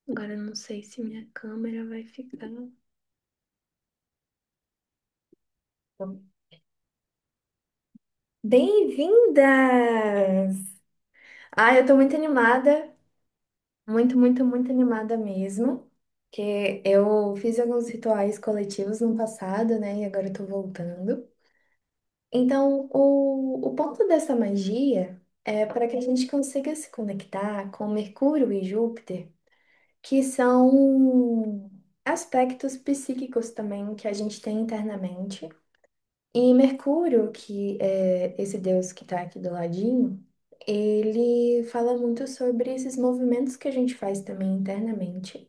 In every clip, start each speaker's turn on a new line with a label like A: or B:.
A: Agora eu não sei se minha câmera vai ficar. Bem-vindas! Eu tô muito animada, muito, muito, muito animada mesmo, que eu fiz alguns rituais coletivos no passado, né? E agora eu tô voltando. Então, o ponto dessa magia é para que a gente consiga se conectar com Mercúrio e Júpiter, que são aspectos psíquicos também que a gente tem internamente. E Mercúrio, que é esse deus que está aqui do ladinho, ele fala muito sobre esses movimentos que a gente faz também internamente,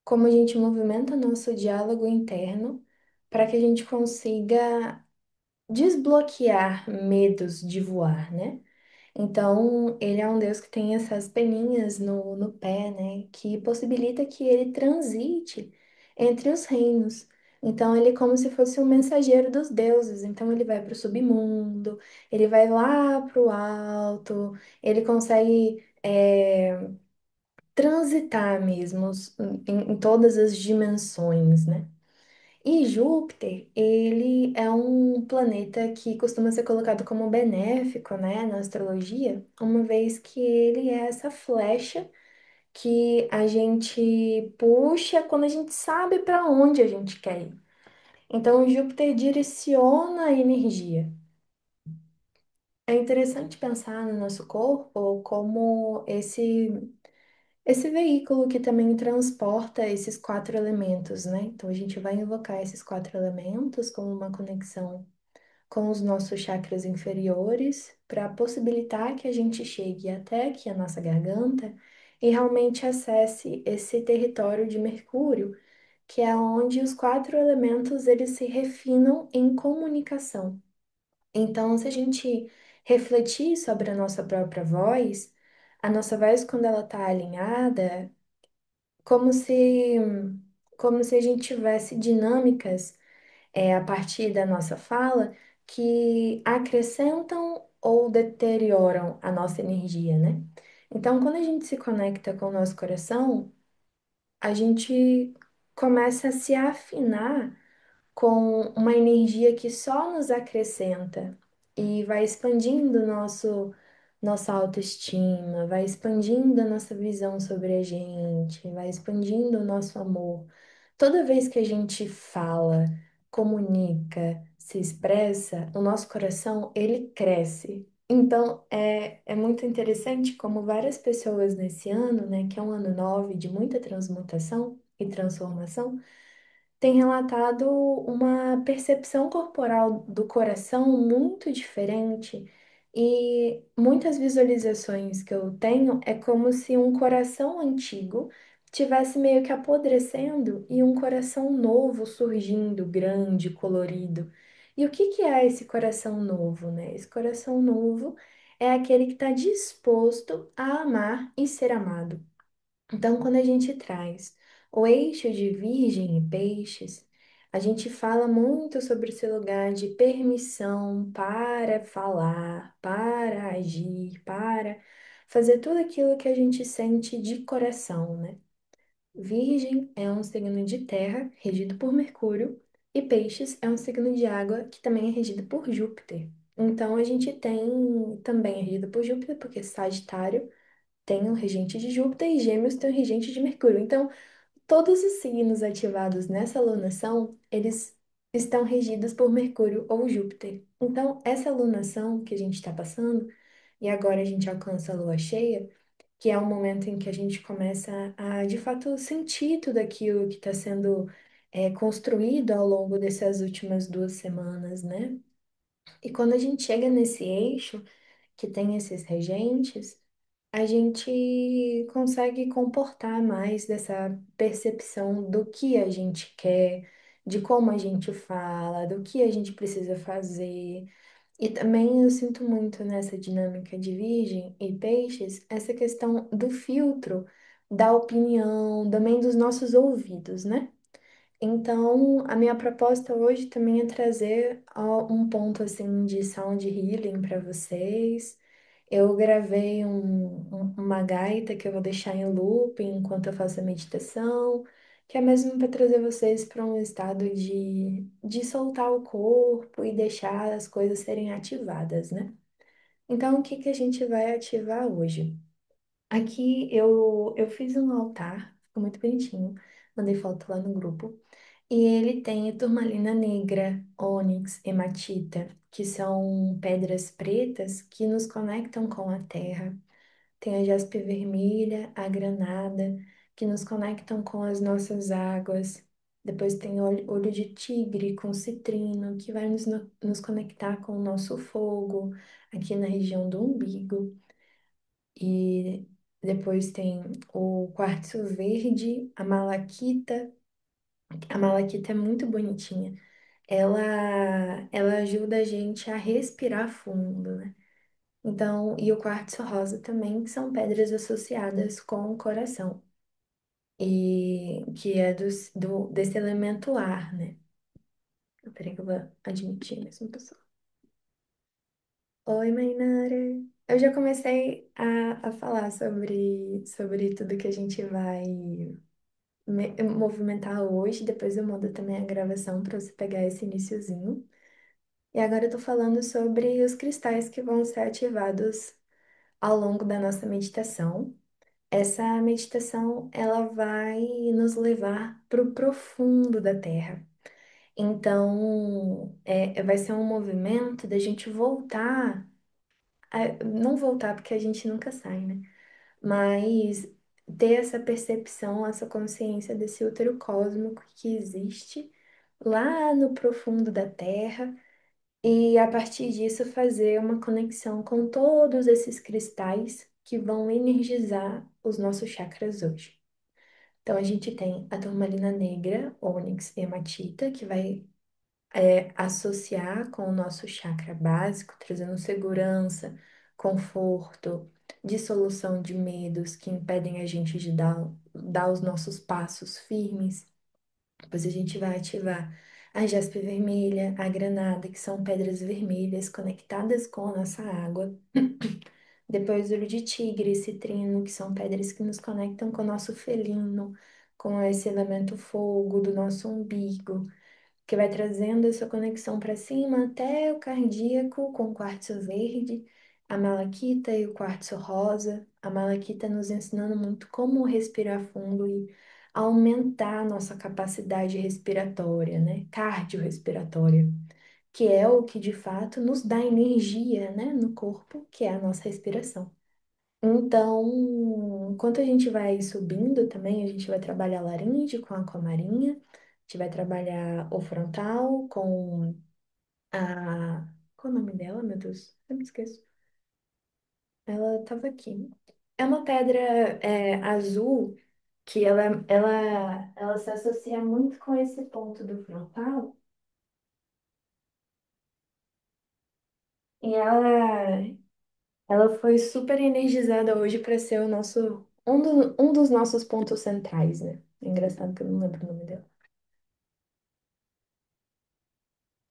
A: como a gente movimenta nosso diálogo interno para que a gente consiga desbloquear medos de voar, né? Então, ele é um Deus que tem essas peninhas no pé, né? Que possibilita que ele transite entre os reinos. Então, ele é como se fosse um mensageiro dos deuses. Então, ele vai para o submundo, ele vai lá para o alto, ele consegue transitar mesmo em todas as dimensões, né? E Júpiter, ele é um planeta que costuma ser colocado como benéfico, né, na astrologia, uma vez que ele é essa flecha que a gente puxa quando a gente sabe para onde a gente quer ir. Então, Júpiter direciona a energia. É interessante pensar no nosso corpo como esse veículo que também transporta esses quatro elementos, né? Então a gente vai invocar esses quatro elementos como uma conexão com os nossos chakras inferiores para possibilitar que a gente chegue até aqui a nossa garganta e realmente acesse esse território de Mercúrio, que é onde os quatro elementos eles se refinam em comunicação. Então, se a gente refletir sobre a nossa voz quando ela está alinhada como se, como se a gente tivesse dinâmicas a partir da nossa fala que acrescentam ou deterioram a nossa energia, né? Então, quando a gente se conecta com o nosso coração, a gente começa a se afinar com uma energia que só nos acrescenta e vai expandindo nossa autoestima, vai expandindo a nossa visão sobre a gente, vai expandindo o nosso amor. Toda vez que a gente fala, comunica, se expressa, o nosso coração, ele cresce. Então, é muito interessante como várias pessoas nesse ano, né, que é um ano 9 de muita transmutação e transformação, tem relatado uma percepção corporal do coração muito diferente e muitas visualizações que eu tenho é como se um coração antigo tivesse meio que apodrecendo e um coração novo surgindo, grande, colorido. E o que que é esse coração novo, né? Esse coração novo é aquele que está disposto a amar e ser amado. Então, quando a gente traz o eixo de Virgem e Peixes, a gente fala muito sobre esse lugar de permissão para falar, para agir, para fazer tudo aquilo que a gente sente de coração, né? Virgem é um signo de terra, regido por Mercúrio, e Peixes é um signo de água, que também é regido por Júpiter. Então, a gente tem também é regido por Júpiter, porque Sagitário tem um regente de Júpiter e Gêmeos tem um regente de Mercúrio. Então, todos os signos ativados nessa alunação, eles estão regidos por Mercúrio ou Júpiter. Então, essa alunação que a gente está passando, e agora a gente alcança a lua cheia, que é o momento em que a gente começa a, de fato, sentir tudo aquilo que está sendo construído ao longo dessas últimas 2 semanas, né? E quando a gente chega nesse eixo, que tem esses regentes, a gente consegue comportar mais dessa percepção do que a gente quer, de como a gente fala, do que a gente precisa fazer. E também eu sinto muito nessa dinâmica de Virgem e Peixes essa questão do filtro, da opinião, também dos nossos ouvidos, né? Então, a minha proposta hoje também é trazer um ponto assim de sound healing para vocês Eu gravei uma gaita que eu vou deixar em loop enquanto eu faço a meditação, que é mesmo para trazer vocês para um estado de soltar o corpo e deixar as coisas serem ativadas, né? Então, o que que a gente vai ativar hoje? Aqui eu fiz um altar, ficou muito bonitinho, mandei foto lá no grupo. E ele tem turmalina negra, ônix, hematita, que são pedras pretas que nos conectam com a terra. Tem a jaspe vermelha, a granada, que nos conectam com as nossas águas. Depois tem olho de tigre com citrino, que vai nos conectar com o nosso fogo, aqui na região do umbigo. E depois tem o quartzo verde, a malaquita. A malaquita é muito bonitinha. Ela ajuda a gente a respirar fundo, né? Então, e o quartzo rosa também, que são pedras associadas com o coração, e que é desse elemento ar, né? Peraí que eu vou admitir mesmo, pessoal. Oi, Mainara. Eu já comecei a falar sobre tudo que a gente vai movimentar hoje, depois eu mando também a gravação para você pegar esse iniciozinho. E agora eu tô falando sobre os cristais que vão ser ativados ao longo da nossa meditação. Essa meditação, ela vai nos levar para o profundo da Terra. Então, vai ser um movimento da gente voltar, não voltar porque a gente nunca sai, né? Mas ter essa percepção, essa consciência desse útero cósmico que existe lá no profundo da Terra e a partir disso fazer uma conexão com todos esses cristais que vão energizar os nossos chakras hoje. Então a gente tem a turmalina negra, ônix e hematita, que vai associar com o nosso chakra básico, trazendo segurança, conforto, dissolução de medos que impedem a gente de dar os nossos passos firmes. Depois a gente vai ativar a jaspe vermelha, a granada, que são pedras vermelhas conectadas com a nossa água. Depois olho de tigre e citrino, que são pedras que nos conectam com o nosso felino, com esse elemento fogo do nosso umbigo, que vai trazendo essa conexão para cima até o cardíaco com o quartzo verde, a malaquita e o quartzo rosa. A malaquita nos ensinando muito como respirar fundo e aumentar a nossa capacidade respiratória, né? Cardiorrespiratória, que é o que de fato nos dá energia, né, no corpo, que é a nossa respiração. Então, enquanto a gente vai subindo também, a gente vai trabalhar a laringe com a aquamarinha, a gente vai trabalhar o frontal com a... Qual é o nome dela, meu Deus? Eu me esqueço. Ela estava aqui. É uma pedra azul que ela se associa muito com esse ponto do frontal e ela foi super energizada hoje para ser o nosso um dos nossos pontos centrais, né? É engraçado que eu não lembro o nome dela.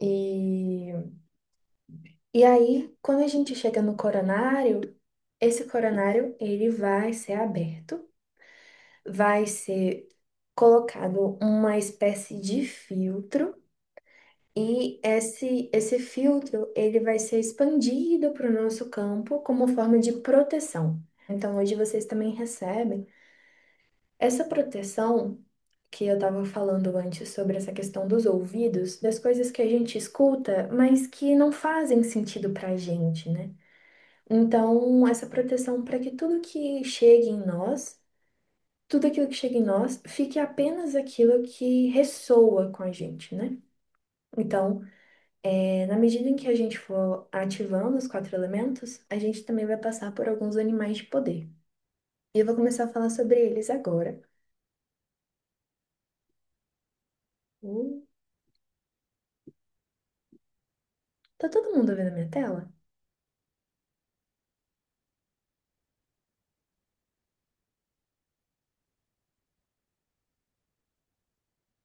A: E, e aí, quando a gente chega no coronário, esse coronário ele vai ser aberto, vai ser colocado uma espécie de filtro e esse filtro ele vai ser expandido para o nosso campo como forma de proteção. Então, hoje vocês também recebem essa proteção que eu estava falando antes sobre essa questão dos ouvidos, das coisas que a gente escuta, mas que não fazem sentido para a gente, né? Então, essa proteção para que tudo que chegue em nós, tudo aquilo que chega em nós, fique apenas aquilo que ressoa com a gente, né? Então, na medida em que a gente for ativando os quatro elementos, a gente também vai passar por alguns animais de poder. E eu vou começar a falar sobre eles agora. Uh, Tá todo mundo vendo a minha tela?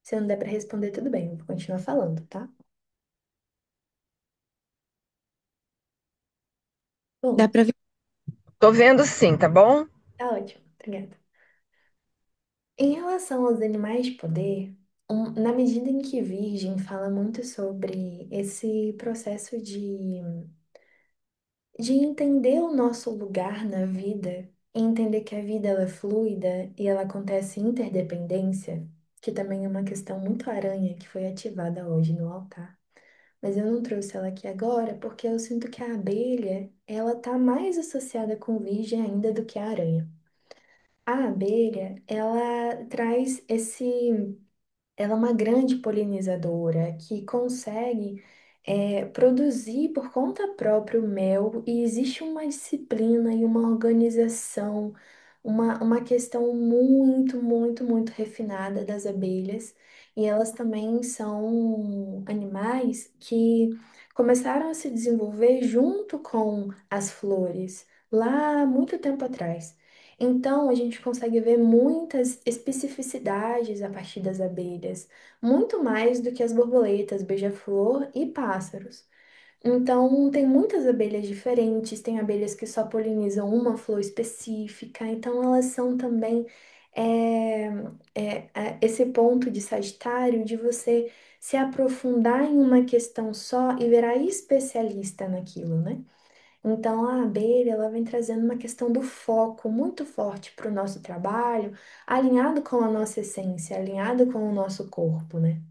A: Se não der para responder, tudo bem, eu vou continuar falando, tá?
B: Dá
A: Bom,
B: pra ver? Tô vendo sim, tá bom?
A: Tá ótimo, obrigada. Em relação aos animais de poder, na medida em que Virgem fala muito sobre esse processo de entender o nosso lugar na vida, e entender que a vida ela é fluida e ela acontece em interdependência, que também é uma questão muito aranha que foi ativada hoje no altar. Mas eu não trouxe ela aqui agora porque eu sinto que a abelha, ela tá mais associada com Virgem ainda do que a aranha. A abelha, ela traz esse ela é uma grande polinizadora que consegue produzir por conta própria o mel e existe uma disciplina e uma organização, uma questão muito, muito, muito refinada das abelhas. E elas também são animais que começaram a se desenvolver junto com as flores, lá muito tempo atrás. Então, a gente consegue ver muitas especificidades a partir das abelhas, muito mais do que as borboletas, beija-flor e pássaros. Então, tem muitas abelhas diferentes, tem abelhas que só polinizam uma flor específica, então elas são também é, esse ponto de Sagitário de você se aprofundar em uma questão só e virar especialista naquilo, né? Então, a abelha, ela vem trazendo uma questão do foco muito forte para o nosso trabalho, alinhado com a nossa essência, alinhado com o nosso corpo, né?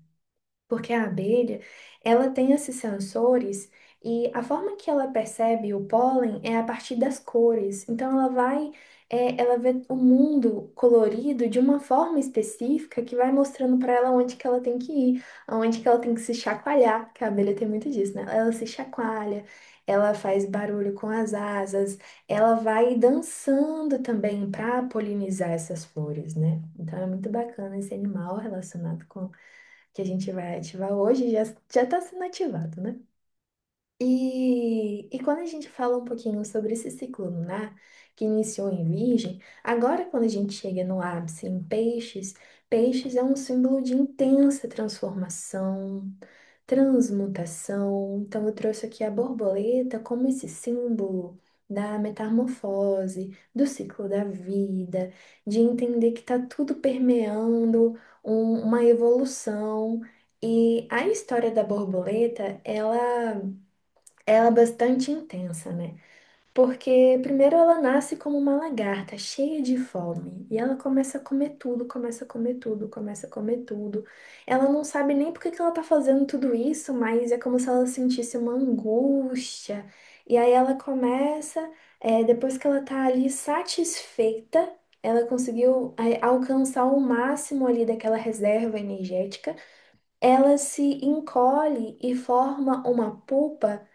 A: Porque a abelha, ela tem esses sensores e a forma que ela percebe o pólen é a partir das cores. Então ela vai, ela vê o mundo colorido de uma forma específica que vai mostrando para ela onde que ela tem que ir, aonde que ela tem que se chacoalhar, que a abelha tem muito disso, né? Ela se chacoalha, ela faz barulho com as asas, ela vai dançando também para polinizar essas flores, né? Então é muito bacana esse animal relacionado com que a gente vai ativar hoje já está sendo ativado, né? E quando a gente fala um pouquinho sobre esse ciclo lunar que iniciou em Virgem, agora quando a gente chega no ápice em Peixes, Peixes é um símbolo de intensa transformação, transmutação. Então eu trouxe aqui a borboleta como esse símbolo da metamorfose, do ciclo da vida, de entender que está tudo permeando uma evolução. E a história da borboleta, ela é bastante intensa, né? Porque primeiro ela nasce como uma lagarta, cheia de fome, e ela começa a comer tudo, começa a comer tudo, começa a comer tudo. Ela não sabe nem por que que ela tá fazendo tudo isso, mas é como se ela sentisse uma angústia. E aí ela começa, depois que ela tá ali satisfeita, ela conseguiu, alcançar o máximo ali daquela reserva energética, ela se encolhe e forma uma polpa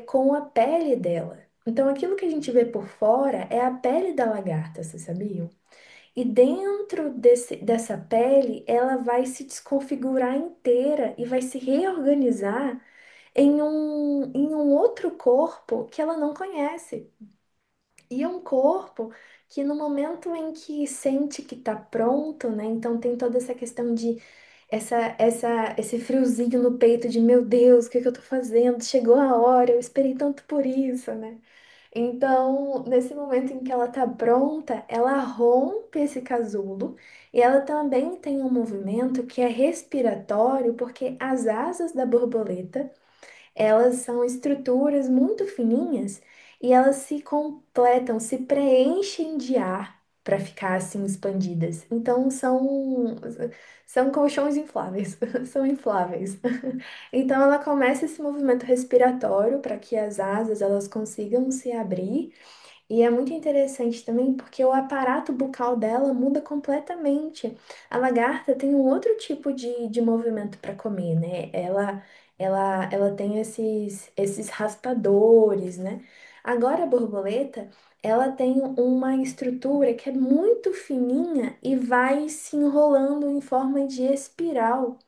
A: com a pele dela. Então, aquilo que a gente vê por fora é a pele da lagarta, vocês sabiam? E dentro dessa pele, ela vai se desconfigurar inteira e vai se reorganizar em um outro corpo que ela não conhece. E é um corpo que no momento em que sente que está pronto, né? Então tem toda essa questão de esse friozinho no peito de meu Deus, o que que eu tô fazendo? Chegou a hora, eu esperei tanto por isso, né? Então, nesse momento em que ela tá pronta, ela rompe esse casulo e ela também tem um movimento que é respiratório, porque as asas da borboleta elas são estruturas muito fininhas e elas se completam, se preenchem de ar para ficar assim expandidas. Então são colchões infláveis, são infláveis. Então ela começa esse movimento respiratório para que as asas elas consigam se abrir e é muito interessante também porque o aparato bucal dela muda completamente. A lagarta tem um outro tipo de movimento para comer, né? Ela tem esses raspadores, né? Agora a borboleta, ela tem uma estrutura que é muito fininha e vai se enrolando em forma de espiral.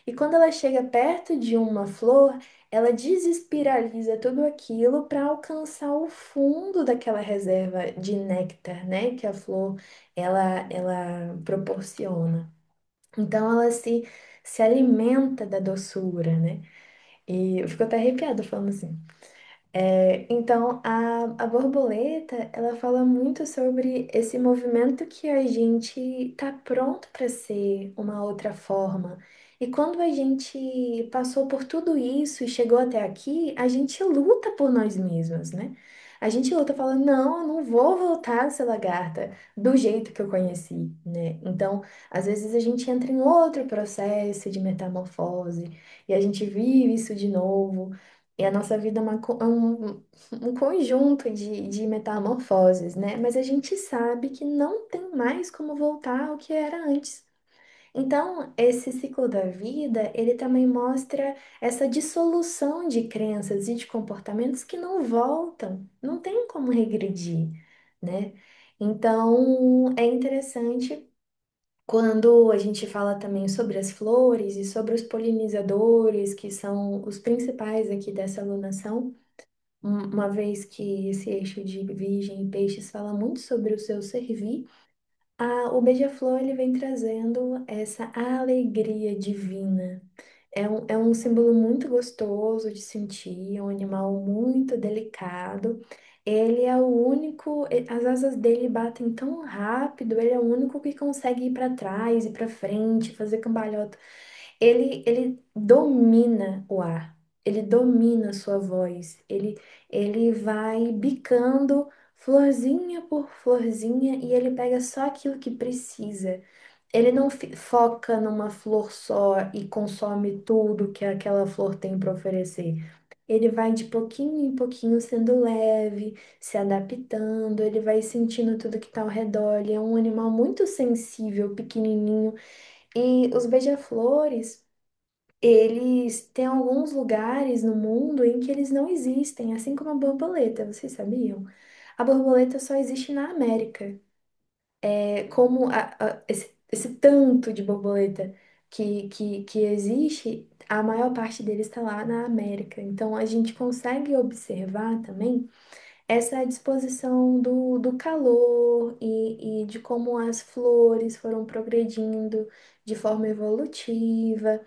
A: E quando ela chega perto de uma flor, ela desespiraliza tudo aquilo para alcançar o fundo daquela reserva de néctar, né, que a flor ela proporciona. Então ela se alimenta da doçura, né? E eu fico até arrepiada falando assim. Então, a borboleta, ela fala muito sobre esse movimento que a gente tá pronto para ser uma outra forma. E quando a gente passou por tudo isso e chegou até aqui, a gente luta por nós mesmos, né? A gente luta falando, não, eu não vou voltar a ser lagarta do jeito que eu conheci, né? Então, às vezes a gente entra em outro processo de metamorfose e a gente vive isso de novo. E a nossa vida é um conjunto de metamorfoses, né? Mas a gente sabe que não tem mais como voltar ao que era antes. Então, esse ciclo da vida, ele também mostra essa dissolução de crenças e de comportamentos que não voltam, não tem como regredir, né? Então, é interessante quando a gente fala também sobre as flores e sobre os polinizadores, que são os principais aqui dessa alunação, uma vez que esse eixo de Virgem e Peixes fala muito sobre o seu servir, o beija-flor ele vem trazendo essa alegria divina. É um símbolo muito gostoso de sentir, é um animal muito delicado. Ele é o único, as asas dele batem tão rápido, ele é o único que consegue ir para trás e para frente, fazer cambalhota. Ele domina o ar, ele domina a sua voz, ele vai bicando florzinha por florzinha e ele pega só aquilo que precisa. Ele não foca numa flor só e consome tudo que aquela flor tem para oferecer. Ele vai de pouquinho em pouquinho sendo leve, se adaptando, ele vai sentindo tudo que está ao redor. Ele é um animal muito sensível, pequenininho. E os beija-flores, eles têm alguns lugares no mundo em que eles não existem, assim como a borboleta, vocês sabiam? A borboleta só existe na América. Como esse tanto de borboleta que existe, a maior parte deles está lá na América. Então a gente consegue observar também essa disposição do calor e de como as flores foram progredindo de forma evolutiva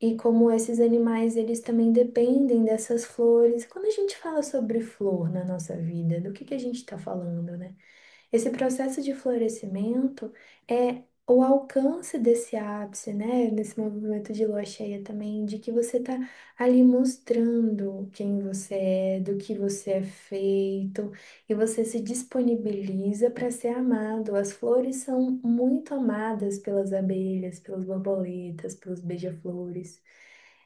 A: e como esses animais eles também dependem dessas flores. Quando a gente fala sobre flor na nossa vida, do que a gente está falando, né? Esse processo de florescimento é o alcance desse ápice, né? Nesse movimento de lua cheia também, de que você está ali mostrando quem você é, do que você é feito, e você se disponibiliza para ser amado. As flores são muito amadas pelas abelhas, pelas borboletas, pelos beija-flores.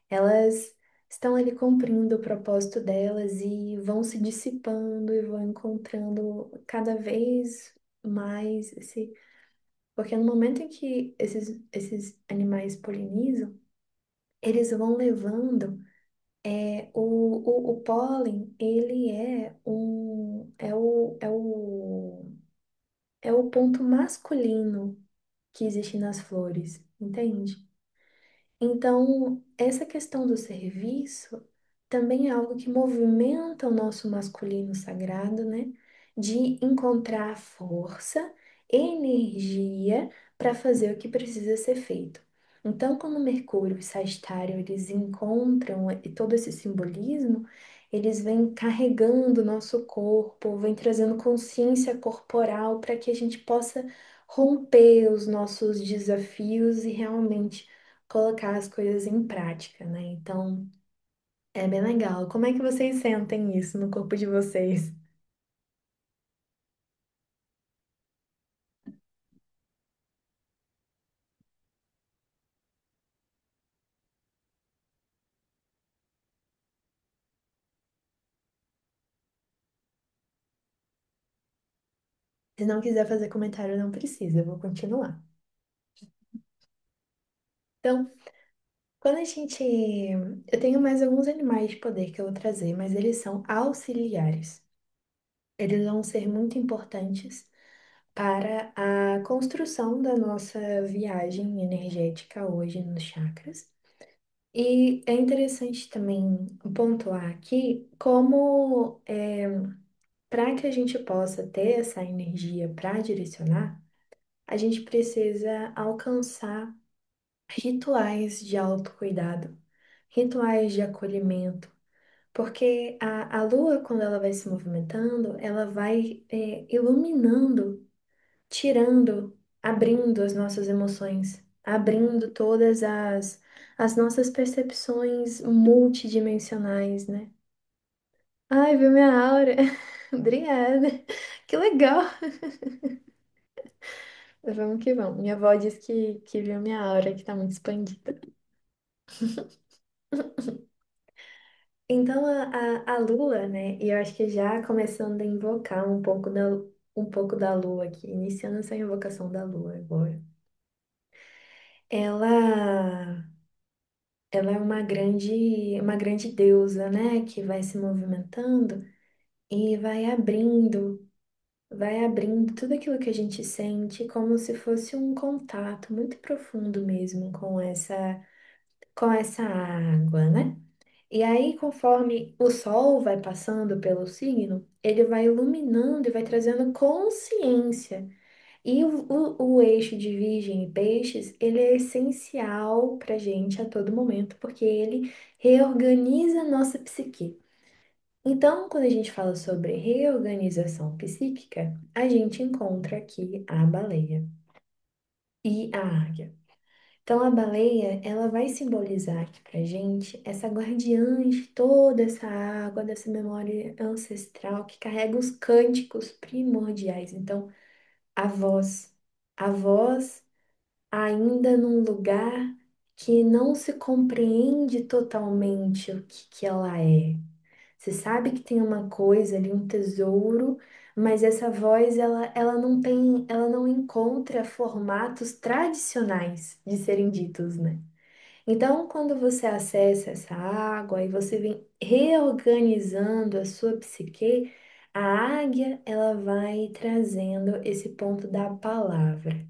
A: Elas estão ali cumprindo o propósito delas e vão se dissipando e vão encontrando cada vez mais esse. Porque no momento em que esses animais polinizam, eles vão levando o pólen, ele é o ponto masculino que existe nas flores, entende? Então, essa questão do serviço também é algo que movimenta o nosso masculino sagrado, né? De encontrar força, energia para fazer o que precisa ser feito. Então, quando Mercúrio e Sagitário eles encontram todo esse simbolismo, eles vêm carregando o nosso corpo, vêm trazendo consciência corporal para que a gente possa romper os nossos desafios e realmente colocar as coisas em prática, né? Então, é bem legal. Como é que vocês sentem isso no corpo de vocês? Se não quiser fazer comentário, não precisa, eu vou continuar. Então, quando a gente. Eu tenho mais alguns animais de poder que eu vou trazer, mas eles são auxiliares. Eles vão ser muito importantes para a construção da nossa viagem energética hoje nos chakras. E é interessante também pontuar aqui como para que a gente possa ter essa energia para direcionar, a gente precisa alcançar rituais de autocuidado, rituais de acolhimento, Porque a Lua, quando ela vai se movimentando, ela vai iluminando, tirando, abrindo as nossas emoções, abrindo todas as nossas percepções multidimensionais, né? Ai, viu minha aura? Obrigada. Que legal. Vamos que vamos. Minha avó disse que viu minha aura, que tá muito expandida. Então, a Lua, né? E eu acho que já começando a invocar um pouco da Lua aqui, iniciando essa invocação da Lua agora. Ela, ela é uma grande deusa, né? Que vai se movimentando e vai abrindo tudo aquilo que a gente sente como se fosse um contato muito profundo mesmo com essa água, né? E aí, conforme o sol vai passando pelo signo, ele vai iluminando e vai trazendo consciência. E o eixo de Virgem e Peixes, ele é essencial para gente a todo momento, porque ele reorganiza a nossa psique. Então, quando a gente fala sobre reorganização psíquica, a gente encontra aqui a baleia e a águia. Então, a baleia, ela vai simbolizar aqui pra gente essa guardiã de toda essa água, dessa memória ancestral que carrega os cânticos primordiais. Então, a voz, a voz ainda num lugar que não se compreende totalmente o que ela é. Você sabe que tem uma coisa ali, um tesouro, mas essa voz ela não tem, ela não encontra formatos tradicionais de serem ditos, né? Então, quando você acessa essa água e você vem reorganizando a sua psique, a águia ela vai trazendo esse ponto da palavra,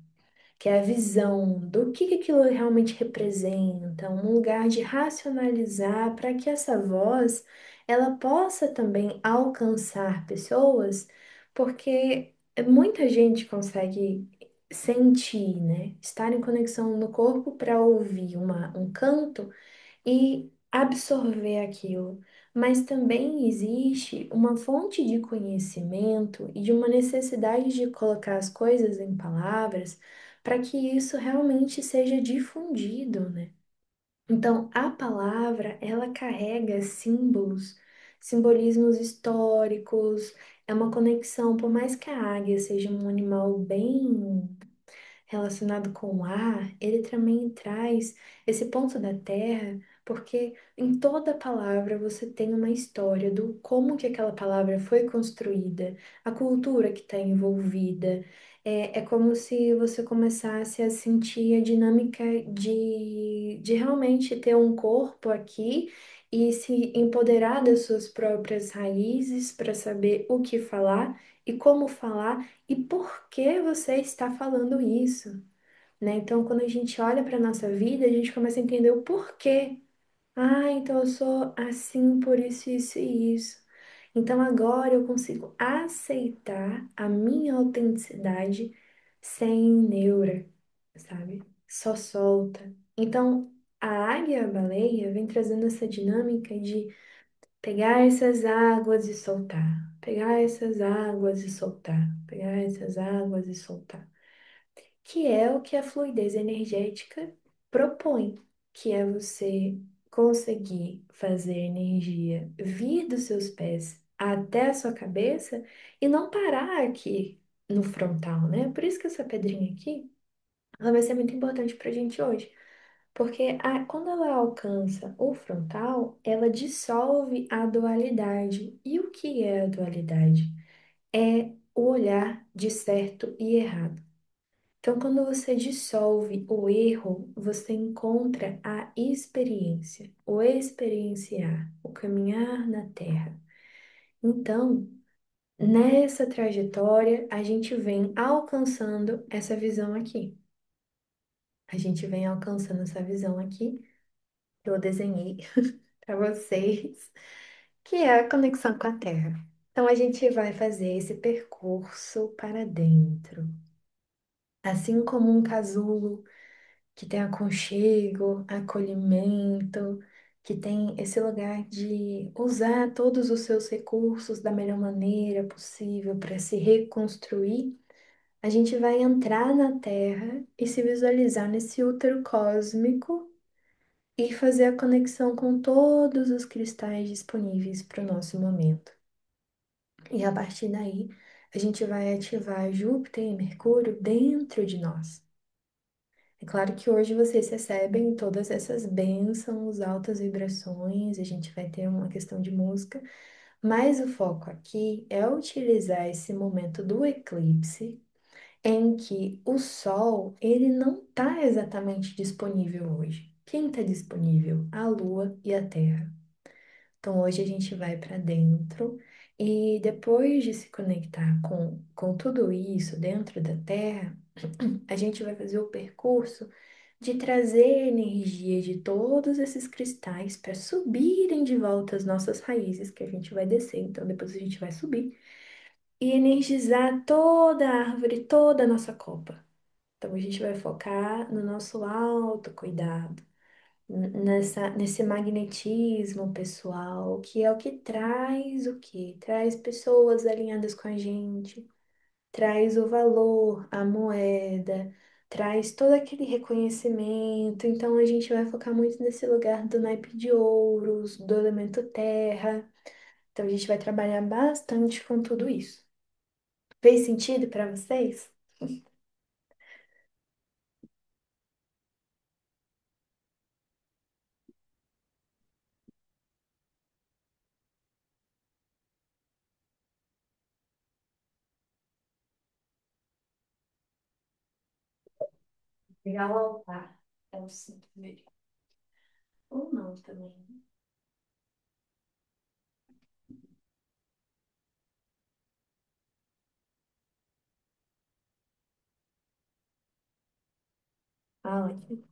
A: que é a visão do que aquilo realmente representa, um lugar de racionalizar para que essa voz ela possa também alcançar pessoas, porque muita gente consegue sentir, né? Estar em conexão no corpo para ouvir um canto e absorver aquilo. Mas também existe uma fonte de conhecimento e de uma necessidade de colocar as coisas em palavras para que isso realmente seja difundido, né? Então, a palavra, ela carrega símbolos, simbolismos históricos, é uma conexão, por mais que a águia seja um animal bem relacionado com o ar, ele também traz esse ponto da terra, porque em toda palavra você tem uma história do como que aquela palavra foi construída, a cultura que está envolvida. É como se você começasse a sentir a dinâmica de realmente ter um corpo aqui e se empoderar das suas próprias raízes para saber o que falar e como falar e por que você está falando isso, né? Então, quando a gente olha para a nossa vida, a gente começa a entender o porquê. Ah, então eu sou assim por isso, isso e isso. Então agora eu consigo aceitar a minha autenticidade sem neura, sabe? Só solta. Então, a águia e a baleia vem trazendo essa dinâmica de pegar essas águas e soltar, pegar essas águas e soltar, pegar essas águas e soltar, que é o que a fluidez energética propõe, que é você conseguir fazer a energia vir dos seus pés até a sua cabeça e não parar aqui no frontal, né? Por isso que essa pedrinha aqui, ela vai ser muito importante pra gente hoje. Porque quando ela alcança o frontal, ela dissolve a dualidade. E o que é a dualidade? É o olhar de certo e errado. Então, quando você dissolve o erro, você encontra a experiência, o experienciar, o caminhar na Terra. Então, nessa trajetória, a gente vem alcançando essa visão aqui. A gente vem alcançando essa visão aqui que eu desenhei para vocês, que é a conexão com a Terra. Então, a gente vai fazer esse percurso para dentro. Assim como um casulo que tem aconchego, acolhimento. que tem esse lugar de usar todos os seus recursos da melhor maneira possível para se reconstruir, a gente vai entrar na Terra e se visualizar nesse útero cósmico e fazer a conexão com todos os cristais disponíveis para o nosso momento. E a partir daí, a gente vai ativar Júpiter e Mercúrio dentro de nós. É claro que hoje vocês recebem todas essas bênçãos, altas vibrações, a gente vai ter uma questão de música, mas o foco aqui é utilizar esse momento do eclipse, em que o Sol, ele não está exatamente disponível hoje. Quem está disponível? A Lua e a Terra. Então hoje a gente vai para dentro e depois de se conectar com tudo isso dentro da Terra, a gente vai fazer o percurso de trazer energia de todos esses cristais para subirem de volta as nossas raízes, que a gente vai descer, então depois a gente vai subir e energizar toda a árvore, toda a nossa copa. Então a gente vai focar no nosso autocuidado, nesse magnetismo pessoal, que é o que traz o quê? Traz pessoas alinhadas com a gente, traz o valor, a moeda, traz todo aquele reconhecimento. Então a gente vai focar muito nesse lugar do naipe de ouros, do elemento terra. Então a gente vai trabalhar bastante com tudo isso. Fez sentido para vocês? Pegar o altar. É o cinto mesmo. Ou não também. Ah, ótimo.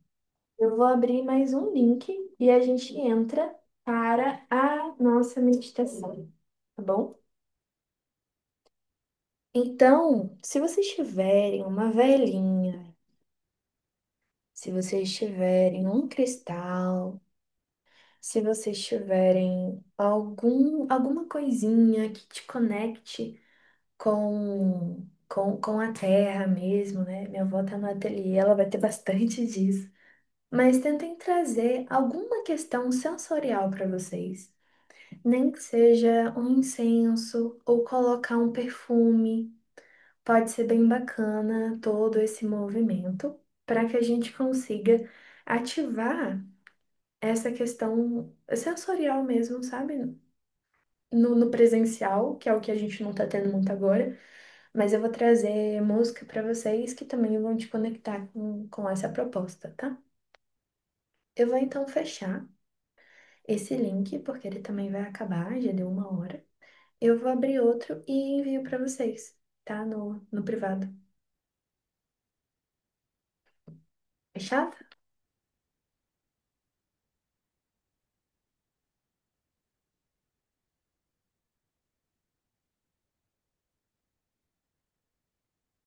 A: Eu vou abrir mais um link e a gente entra para a nossa meditação, tá bom? Então, se vocês tiverem uma velinha, se vocês tiverem um cristal, se vocês tiverem alguma coisinha que te conecte com a terra mesmo, né? Minha avó tá no ateliê, ela vai ter bastante disso. Mas tentem trazer alguma questão sensorial para vocês. Nem que seja um incenso ou colocar um perfume. Pode ser bem bacana todo esse movimento para que a gente consiga ativar essa questão sensorial mesmo, sabe? No presencial, que é o que a gente não tá tendo muito agora, mas eu vou trazer música para vocês que também vão te conectar com essa proposta, tá? Eu vou então fechar esse link, porque ele também vai acabar, já deu 1 hora. Eu vou abrir outro e envio para vocês, tá? No privado. Fechado?